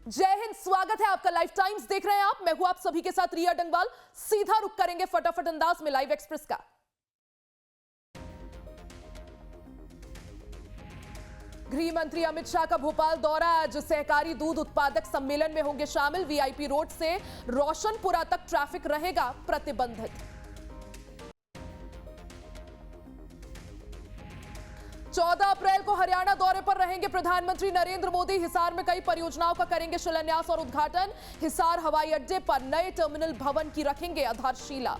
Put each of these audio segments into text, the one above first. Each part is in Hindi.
जय हिंद, स्वागत है आपका। लाइफ टाइम्स देख रहे हैं आप। मैं हूं आप सभी के साथ रिया डंगवाल। सीधा रुख करेंगे फटाफट अंदाज में लाइव एक्सप्रेस का। गृह मंत्री अमित शाह का भोपाल दौरा। आज सहकारी दूध उत्पादक सम्मेलन में होंगे शामिल। वीआईपी रोड से रोशनपुरा तक ट्रैफिक रहेगा प्रतिबंधित। 14 अप्रैल को हरियाणा दौरे पर रहेंगे प्रधानमंत्री नरेंद्र मोदी। हिसार में कई परियोजनाओं का करेंगे शिलान्यास और उद्घाटन। हिसार हवाई अड्डे पर नए टर्मिनल भवन की रखेंगे आधारशिला।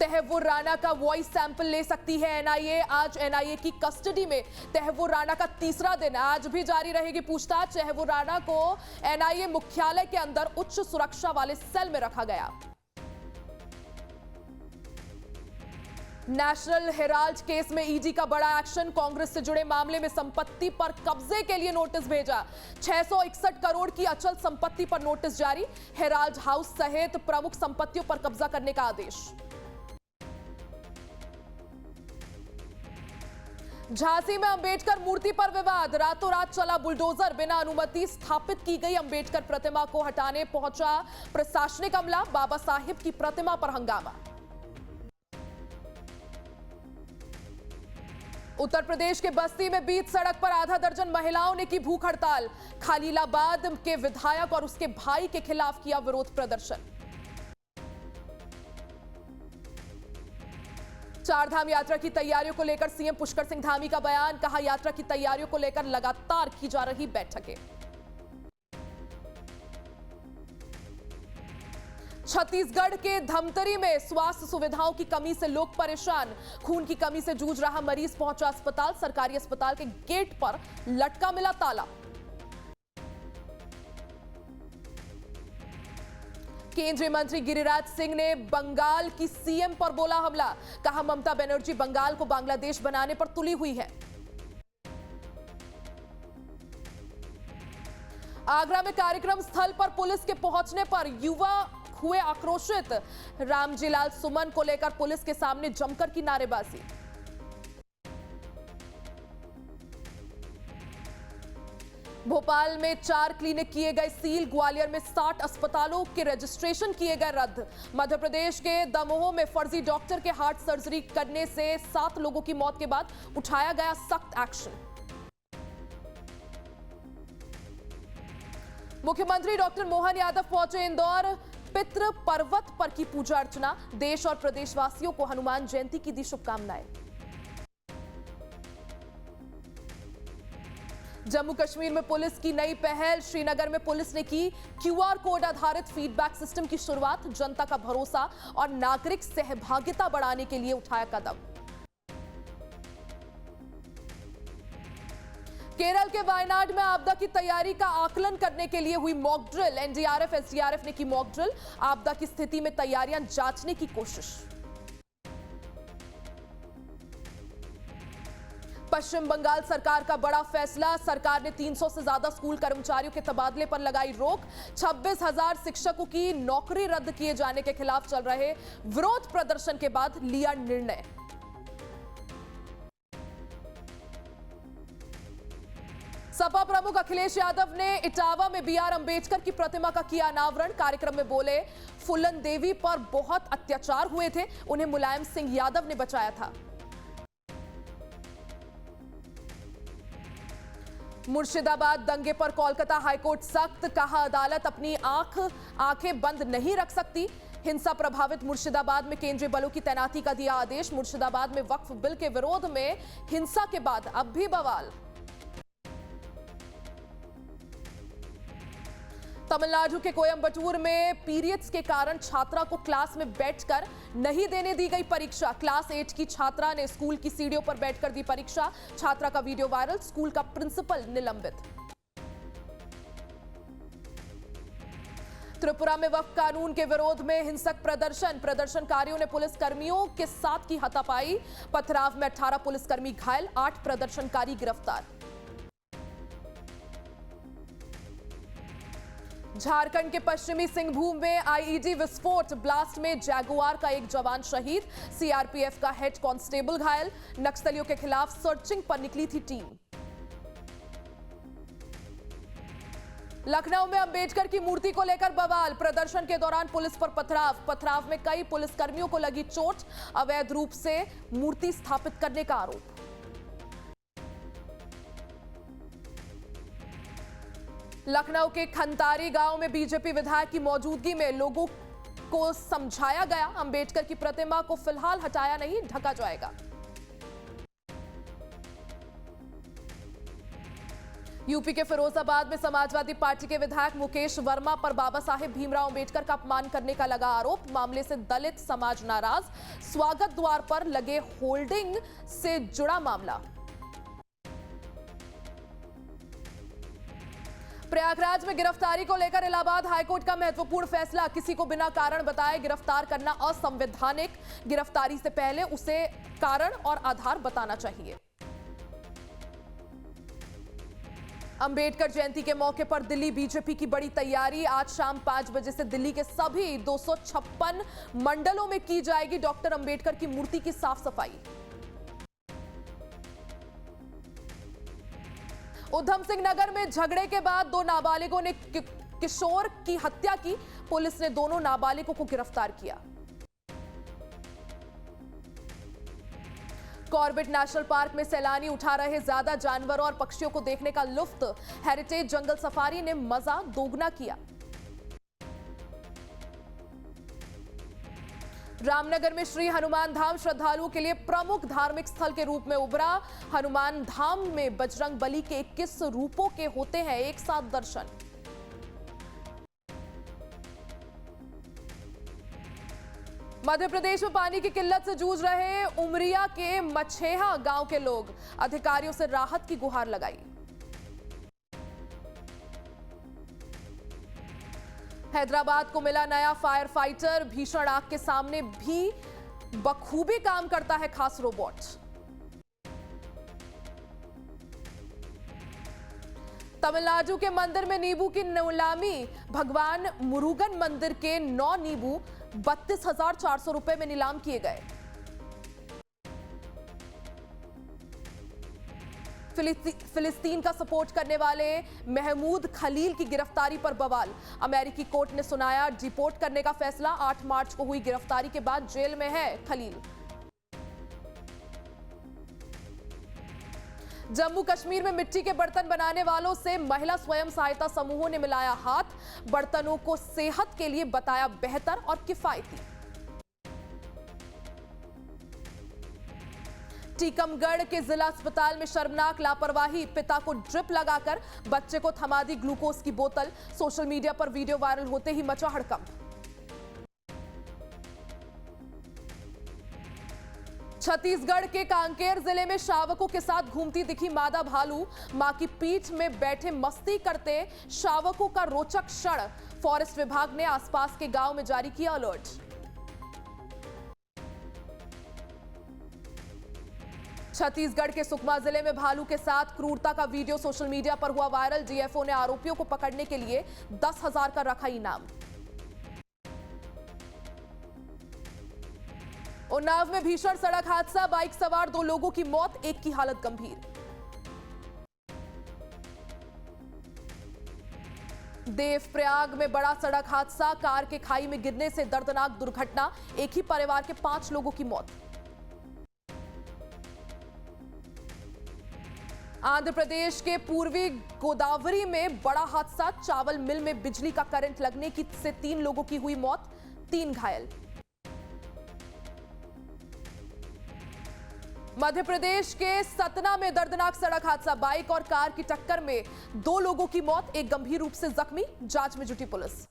तहव्वुर राणा का वॉइस सैंपल ले सकती है एनआईए। आज एनआईए की कस्टडी में तहव्वुर राणा का तीसरा दिन। आज भी जारी रहेगी पूछताछ। तहव्वुर राणा को एनआईए मुख्यालय के अंदर उच्च सुरक्षा वाले सेल में रखा गया। नेशनल हेराल्ड केस में ईडी का बड़ा एक्शन। कांग्रेस से जुड़े मामले में संपत्ति पर कब्जे के लिए नोटिस भेजा। 661 करोड़ की अचल संपत्ति पर नोटिस जारी। हेराल्ड हाउस सहित प्रमुख संपत्तियों पर कब्जा करने का आदेश। झांसी में अंबेडकर मूर्ति पर विवाद। रातों रात चला बुलडोजर। बिना अनुमति स्थापित की गई अंबेडकर प्रतिमा को हटाने पहुंचा प्रशासनिक अमला। बाबा साहिब की प्रतिमा पर हंगामा। उत्तर प्रदेश के बस्ती में बीच सड़क पर आधा दर्जन महिलाओं ने की भूख हड़ताल। खलीलाबाद के विधायक और उसके भाई के खिलाफ किया विरोध प्रदर्शन। चारधाम यात्रा की तैयारियों को लेकर सीएम पुष्कर सिंह धामी का बयान। कहा, यात्रा की तैयारियों को लेकर लगातार की जा रही बैठकें। छत्तीसगढ़ के धमतरी में स्वास्थ्य सुविधाओं की कमी से लोग परेशान। खून की कमी से जूझ रहा मरीज पहुंचा अस्पताल। सरकारी अस्पताल के गेट पर लटका मिला ताला। केंद्रीय मंत्री गिरिराज सिंह ने बंगाल की सीएम पर बोला हमला। कहा, ममता बनर्जी बंगाल को बांग्लादेश बनाने पर तुली हुई है। आगरा में कार्यक्रम स्थल पर पुलिस के पहुंचने पर युवा हुए आक्रोशित। रामजीलाल सुमन को लेकर पुलिस के सामने जमकर की नारेबाजी। भोपाल में 4 क्लिनिक किए गए सील। ग्वालियर में 60 अस्पतालों के रजिस्ट्रेशन किए गए रद्द। मध्य प्रदेश के दमोह में फर्जी डॉक्टर के हार्ट सर्जरी करने से 7 लोगों की मौत के बाद उठाया गया सख्त एक्शन। मुख्यमंत्री डॉक्टर मोहन यादव पहुंचे इंदौर। पितृ पर्वत पर की पूजा अर्चना। देश और प्रदेशवासियों को हनुमान जयंती की दी शुभकामनाएं। जम्मू कश्मीर में पुलिस की नई पहल। श्रीनगर में पुलिस ने की क्यूआर कोड आधारित फीडबैक सिस्टम की शुरुआत। जनता का भरोसा और नागरिक सहभागिता बढ़ाने के लिए उठाया कदम। केरल के वायनाड में आपदा की तैयारी का आकलन करने के लिए हुई मॉक ड्रिल। एनडीआरएफ एसडीआरएफ ने की मॉक ड्रिल। आपदा की स्थिति में तैयारियां जांचने की कोशिश। पश्चिम बंगाल सरकार का बड़ा फैसला। सरकार ने 300 से ज्यादा स्कूल कर्मचारियों के तबादले पर लगाई रोक। 26,000 शिक्षकों की नौकरी रद्द किए जाने के खिलाफ चल रहे विरोध प्रदर्शन के बाद लिया निर्णय। सपा प्रमुख अखिलेश यादव ने इटावा में बीआर अंबेडकर की प्रतिमा का किया अनावरण। कार्यक्रम में बोले, फुलन देवी पर बहुत अत्याचार हुए थे, उन्हें मुलायम सिंह यादव ने बचाया था। मुर्शिदाबाद दंगे पर कोलकाता हाईकोर्ट सख्त। कहा, अदालत अपनी आंखें बंद नहीं रख सकती। हिंसा प्रभावित मुर्शिदाबाद में केंद्रीय बलों की तैनाती का दिया आदेश। मुर्शिदाबाद में वक्फ बिल के विरोध में हिंसा के बाद अब भी बवाल। तमिलनाडु के कोयंबटूर में पीरियड्स के कारण छात्रा को क्लास में बैठकर नहीं देने दी गई परीक्षा। क्लास 8 की छात्रा ने स्कूल की सीढ़ियों पर बैठकर दी परीक्षा। छात्रा का वीडियो वायरल। स्कूल का प्रिंसिपल निलंबित। त्रिपुरा में वक्फ कानून के विरोध में हिंसक प्रदर्शन। प्रदर्शनकारियों ने पुलिस कर्मियों के साथ की हाथापाई। पथराव में 18 पुलिसकर्मी घायल, 8 प्रदर्शनकारी गिरफ्तार। झारखंड के पश्चिमी सिंहभूम में आईईडी विस्फोट। ब्लास्ट में जैगुआर का एक जवान शहीद। सीआरपीएफ का हेड कांस्टेबल घायल। नक्सलियों के खिलाफ सर्चिंग पर निकली थी टीम। लखनऊ में अंबेडकर की मूर्ति को लेकर बवाल। प्रदर्शन के दौरान पुलिस पर पथराव में कई पुलिसकर्मियों को लगी चोट। अवैध रूप से मूर्ति स्थापित करने का आरोप। लखनऊ के खंतारी गांव में बीजेपी विधायक की मौजूदगी में लोगों को समझाया गया, अंबेडकर की प्रतिमा को फिलहाल हटाया नहीं, ढका जाएगा। यूपी के फिरोजाबाद में समाजवादी पार्टी के विधायक मुकेश वर्मा पर बाबा साहेब भीमराव अंबेडकर का अपमान करने का लगा आरोप। मामले से दलित समाज नाराज। स्वागत द्वार पर लगे होल्डिंग से जुड़ा मामला। प्रयागराज में गिरफ्तारी को लेकर इलाहाबाद हाईकोर्ट का महत्वपूर्ण फैसला। किसी को बिना कारण बताए गिरफ्तार करना असंवैधानिक। गिरफ्तारी से पहले उसे कारण और आधार बताना चाहिए। अंबेडकर जयंती के मौके पर दिल्ली बीजेपी की बड़ी तैयारी। आज शाम 5 बजे से दिल्ली के सभी 256 मंडलों में की जाएगी डॉक्टर अंबेडकर की मूर्ति की साफ सफाई। उधम सिंह नगर में झगड़े के बाद 2 नाबालिगों ने किशोर की हत्या की। पुलिस ने दोनों नाबालिगों को गिरफ्तार किया। कॉर्बेट नेशनल पार्क में सैलानी उठा रहे ज्यादा जानवरों और पक्षियों को देखने का लुत्फ। हेरिटेज जंगल सफारी ने मजा दोगुना किया। रामनगर में श्री हनुमान धाम श्रद्धालुओं के लिए प्रमुख धार्मिक स्थल के रूप में उभरा। हनुमान धाम में बजरंग बली के 21 रूपों के होते हैं एक साथ दर्शन। मध्य प्रदेश में पानी की किल्लत से जूझ रहे उमरिया के मछेहा गांव के लोग अधिकारियों से राहत की गुहार लगाई। हैदराबाद को मिला नया फायर फाइटर। भीषण आग के सामने भी बखूबी काम करता है खास रोबोट। तमिलनाडु के मंदिर में नींबू की नीलामी। भगवान मुरुगन मंदिर के 9 नींबू 32,400 रुपए में नीलाम किए गए। फिलिस्तीन का सपोर्ट करने वाले महमूद खलील की गिरफ्तारी पर बवाल। अमेरिकी कोर्ट ने सुनाया डिपोर्ट करने का फैसला। 8 मार्च को हुई गिरफ्तारी के बाद जेल में है खलील। जम्मू कश्मीर में मिट्टी के बर्तन बनाने वालों से महिला स्वयं सहायता समूहों ने मिलाया हाथ। बर्तनों को सेहत के लिए बताया बेहतर और किफायती। टीकमगढ़ के जिला अस्पताल में शर्मनाक लापरवाही। पिता को ड्रिप लगाकर बच्चे को थमा दी ग्लूकोज की बोतल। सोशल मीडिया पर वीडियो वायरल होते ही मचा हड़कंप। छत्तीसगढ़ के कांकेर जिले में शावकों के साथ घूमती दिखी मादा भालू। मां की पीठ में बैठे मस्ती करते शावकों का रोचक क्षण। फॉरेस्ट विभाग ने आसपास के गांव में जारी किया अलर्ट। छत्तीसगढ़ के सुकमा जिले में भालू के साथ क्रूरता का वीडियो सोशल मीडिया पर हुआ वायरल। डीएफओ ने आरोपियों को पकड़ने के लिए 10,000 का रखा इनाम। उन्नाव में भीषण सड़क हादसा। बाइक सवार 2 लोगों की मौत, एक की हालत गंभीर। देवप्रयाग में बड़ा सड़क हादसा। कार के खाई में गिरने से दर्दनाक दुर्घटना। एक ही परिवार के 5 लोगों की मौत। आंध्र प्रदेश के पूर्वी गोदावरी में बड़ा हादसा। चावल मिल में बिजली का करंट लगने से 3 लोगों की हुई मौत, 3 घायल। मध्य प्रदेश के सतना में दर्दनाक सड़क हादसा। बाइक और कार की टक्कर में 2 लोगों की मौत, एक गंभीर रूप से जख्मी। जांच में जुटी पुलिस।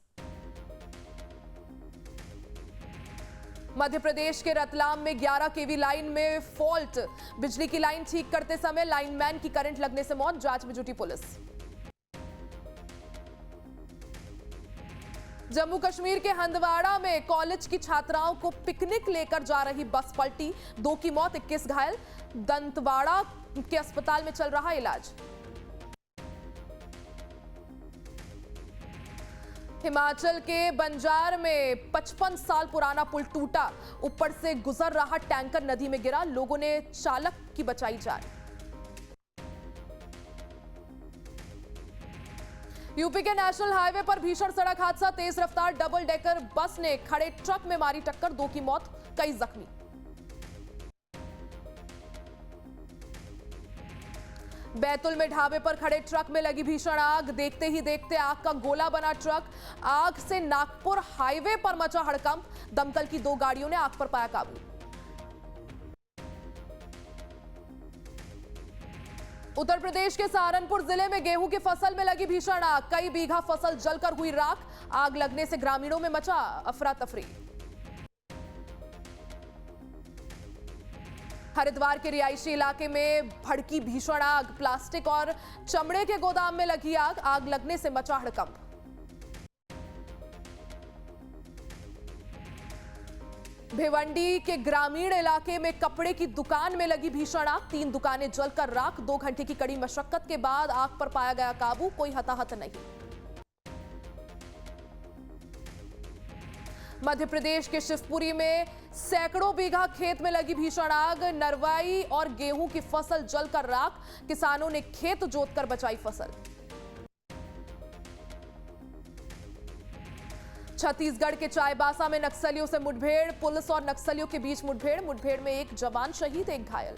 मध्य प्रदेश के रतलाम में 11 केवी लाइन में फॉल्ट। बिजली की लाइन ठीक करते समय लाइनमैन की करंट लगने से मौत। जांच में जुटी पुलिस। जम्मू कश्मीर के हंदवाड़ा में कॉलेज की छात्राओं को पिकनिक लेकर जा रही बस पलटी। 2 की मौत, 21 घायल। दंतवाड़ा के अस्पताल में चल रहा इलाज। हिमाचल के बंजार में 55 साल पुराना पुल टूटा। ऊपर से गुजर रहा टैंकर नदी में गिरा। लोगों ने चालक की बचाई जान। यूपी के नेशनल हाईवे पर भीषण सड़क हादसा, तेज रफ्तार डबल डेकर बस ने खड़े ट्रक में मारी टक्कर, 2 की मौत, कई जख्मी। बैतुल में ढाबे पर खड़े ट्रक में लगी भीषण आग, देखते ही देखते आग का गोला बना ट्रक, आग से नागपुर हाईवे पर मचा हड़कंप, दमकल की 2 गाड़ियों ने आग पर पाया काबू। उत्तर प्रदेश के सहारनपुर जिले में गेहूं की फसल में लगी भीषण आग, कई बीघा फसल जलकर हुई राख, आग लगने से ग्रामीणों में मचा अफरा तफरी। हरिद्वार के रिहायशी इलाके में भड़की भीषण आग, प्लास्टिक और चमड़े के गोदाम में लगी आग, आग लगने से मचा हड़कंप। भिवंडी के ग्रामीण इलाके में कपड़े की दुकान में लगी भीषण आग, 3 दुकानें जलकर राख, 2 घंटे की कड़ी मशक्कत के बाद आग पर पाया गया काबू, कोई हताहत नहीं। मध्य प्रदेश के शिवपुरी में सैकड़ों बीघा खेत में लगी भीषण आग, नरवाई और गेहूं की फसल जलकर राख, किसानों ने खेत जोतकर बचाई फसल। छत्तीसगढ़ के चाईबासा में नक्सलियों से मुठभेड़, पुलिस और नक्सलियों के बीच मुठभेड़ में एक जवान शहीद, 1 घायल।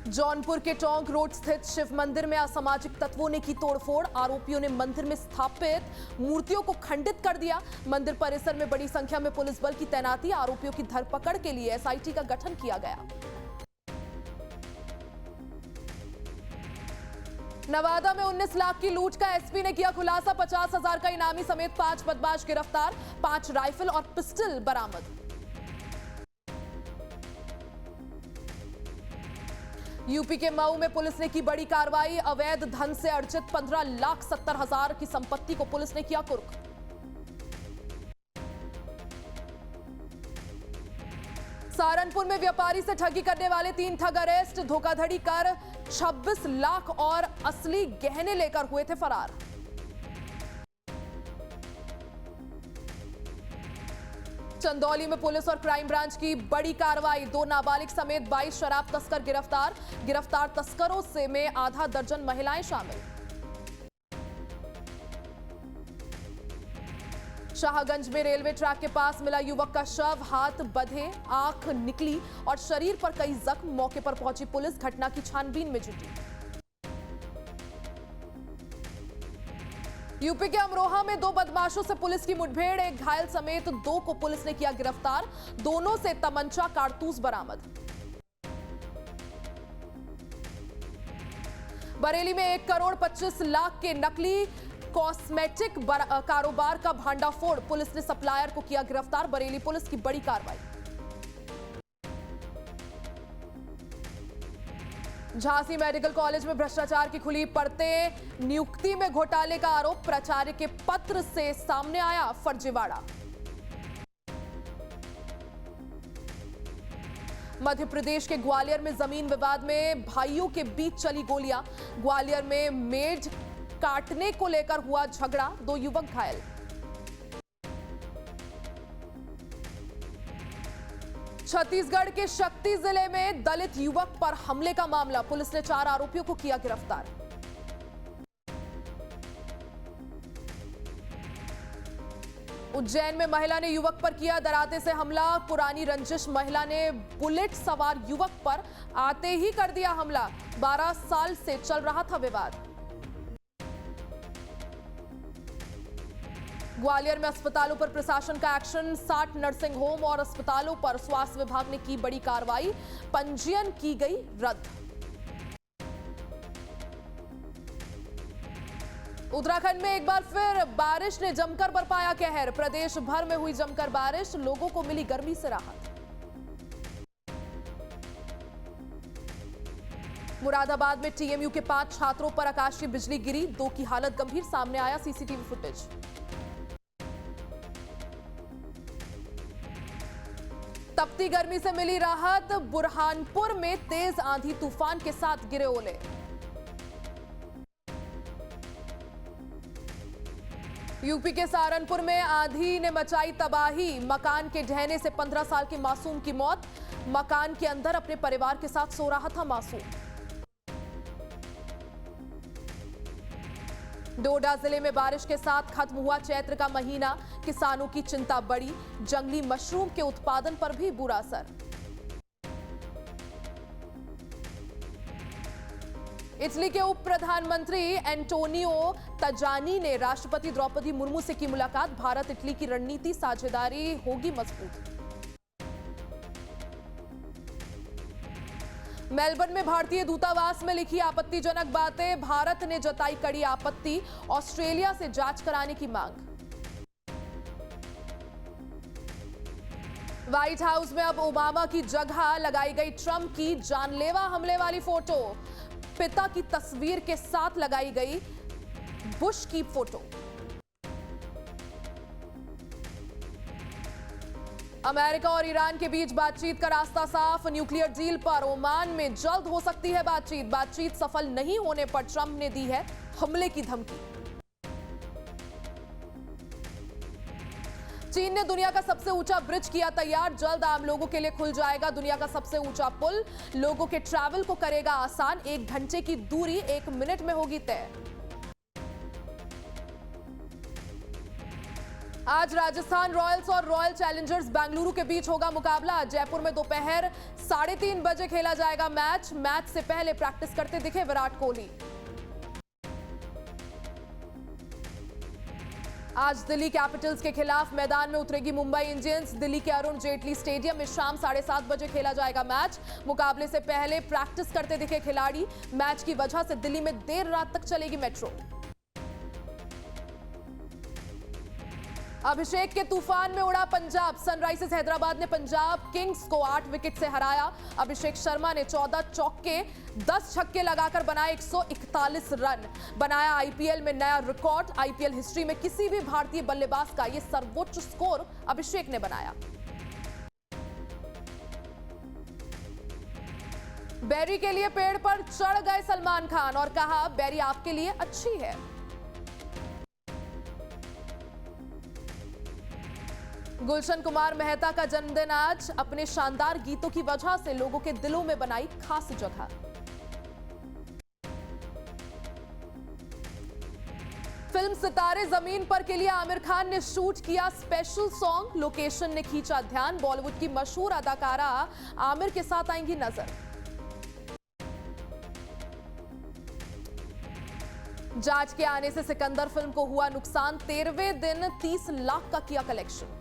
जौनपुर के टोंक रोड स्थित शिव मंदिर में असामाजिक तत्वों ने की तोड़फोड़, आरोपियों ने मंदिर में स्थापित मूर्तियों को खंडित कर दिया, मंदिर परिसर में बड़ी संख्या में पुलिस बल की तैनाती, आरोपियों की धरपकड़ के लिए एसआईटी का गठन किया गया। नवादा में 19 लाख की लूट का एसपी ने किया खुलासा, 50,000 का इनामी समेत 5 बदमाश गिरफ्तार, 5 राइफल और पिस्टल बरामद। यूपी के मऊ में पुलिस ने की बड़ी कार्रवाई, अवैध धन से अर्जित 15,70,000 की संपत्ति को पुलिस ने किया कुर्क। सहारनपुर में व्यापारी से ठगी करने वाले 3 ठग अरेस्ट, धोखाधड़ी कर 26 लाख और असली गहने लेकर हुए थे फरार। चंदौली में पुलिस और क्राइम ब्रांच की बड़ी कार्रवाई, 2 नाबालिग समेत 22 शराब तस्कर गिरफ्तार, गिरफ्तार तस्करों से में आधा दर्जन महिलाएं शामिल। शाहगंज में रेलवे ट्रैक के पास मिला युवक का शव, हाथ बंधे, आंख निकली और शरीर पर कई जख्म, मौके पर पहुंची पुलिस घटना की छानबीन में जुटी। यूपी के अमरोहा में 2 बदमाशों से पुलिस की मुठभेड़, 1 घायल समेत 2 को पुलिस ने किया गिरफ्तार, दोनों से तमंचा कारतूस बरामद। बरेली में 1 करोड़ 25 लाख के नकली कॉस्मेटिक कारोबार का भांडाफोड़, पुलिस ने सप्लायर को किया गिरफ्तार, बरेली पुलिस की बड़ी कार्रवाई। झांसी मेडिकल कॉलेज में भ्रष्टाचार की खुली परतें, नियुक्ति में घोटाले का आरोप, प्राचार्य के पत्र से सामने आया फर्जीवाड़ा। मध्य प्रदेश के ग्वालियर में जमीन विवाद में भाइयों के बीच चली गोलियां, ग्वालियर में मेज काटने को लेकर हुआ झगड़ा, 2 युवक घायल। छत्तीसगढ़ के शक्ति जिले में दलित युवक पर हमले का मामला, पुलिस ने 4 आरोपियों को किया गिरफ्तार। उज्जैन में महिला ने युवक पर किया डराते से हमला, पुरानी रंजिश, महिला ने बुलेट सवार युवक पर आते ही कर दिया हमला, 12 साल से चल रहा था विवाद। ग्वालियर में अस्पतालों पर प्रशासन का एक्शन, 60 नर्सिंग होम और अस्पतालों पर स्वास्थ्य विभाग ने की बड़ी कार्रवाई, पंजीयन की गई रद्द। उत्तराखंड में एक बार फिर बारिश ने जमकर बरपाया कहर, प्रदेश भर में हुई जमकर बारिश, लोगों को मिली गर्मी से राहत। मुरादाबाद में टीएमयू के 5 छात्रों पर आकाशीय बिजली गिरी, 2 की हालत गंभीर, सामने आया सीसीटीवी फुटेज। तपती गर्मी से मिली राहत, बुरहानपुर में तेज आंधी तूफान के साथ गिरे ओले। यूपी के सहारनपुर में आंधी ने मचाई तबाही, मकान के ढहने से 15 साल के मासूम की मौत, मकान के अंदर अपने परिवार के साथ सो रहा था मासूम। डोडा जिले में बारिश के साथ खत्म हुआ चैत्र का महीना, किसानों की चिंता बढ़ी, जंगली मशरूम के उत्पादन पर भी बुरा असर। इटली के उप प्रधानमंत्री एंटोनियो तजानी ने राष्ट्रपति द्रौपदी मुर्मू से की मुलाकात, भारत इटली की रणनीति साझेदारी होगी मजबूत। मेलबर्न में भारतीय दूतावास में लिखी आपत्तिजनक बातें, भारत ने जताई कड़ी आपत्ति, ऑस्ट्रेलिया से जांच कराने की मांग। व्हाइट हाउस में अब ओबामा की जगह लगाई गई ट्रंप की जानलेवा हमले वाली फोटो, पिता की तस्वीर के साथ लगाई गई बुश की फोटो। अमेरिका और ईरान के बीच बातचीत का रास्ता साफ, न्यूक्लियर डील पर ओमान में जल्द हो सकती है बातचीत सफल नहीं होने पर ट्रंप ने दी है हमले की धमकी। चीन ने दुनिया का सबसे ऊंचा ब्रिज किया तैयार, जल्द आम लोगों के लिए खुल जाएगा दुनिया का सबसे ऊंचा पुल, लोगों के ट्रैवल को करेगा आसान, 1 घंटे की दूरी 1 मिनट में होगी तय। आज राजस्थान रॉयल्स और रॉयल चैलेंजर्स बेंगलुरु के बीच होगा मुकाबला, जयपुर में दोपहर 3:30 बजे खेला जाएगा मैच से पहले प्रैक्टिस करते दिखे विराट कोहली। आज दिल्ली कैपिटल्स के खिलाफ मैदान में उतरेगी मुंबई इंडियंस, दिल्ली के अरुण जेटली स्टेडियम में शाम 7:30 बजे खेला जाएगा मैच, मुकाबले से पहले प्रैक्टिस करते दिखे खिलाड़ी, मैच की वजह से दिल्ली में देर रात तक चलेगी मेट्रो। अभिषेक के तूफान में उड़ा पंजाब, सनराइजर्स हैदराबाद ने पंजाब किंग्स को 8 विकेट से हराया, अभिषेक शर्मा ने 14 चौके 10 छक्के लगाकर बनाए 141 रन, बनाया आईपीएल में नया रिकॉर्ड, आईपीएल हिस्ट्री में किसी भी भारतीय बल्लेबाज का यह सर्वोच्च स्कोर अभिषेक ने बनाया। बैरी के लिए पेड़ पर चढ़ गए सलमान खान और कहा बैरी आपके लिए अच्छी है। गुलशन कुमार मेहता का जन्मदिन आज, अपने शानदार गीतों की वजह से लोगों के दिलों में बनाई खास जगह। फिल्म सितारे जमीन पर के लिए आमिर खान ने शूट किया स्पेशल सॉन्ग, लोकेशन ने खींचा ध्यान, बॉलीवुड की मशहूर अदाकारा आमिर के साथ आएंगी नजर। जांच के आने से सिकंदर फिल्म को हुआ नुकसान, 13वें दिन 30 लाख का किया कलेक्शन।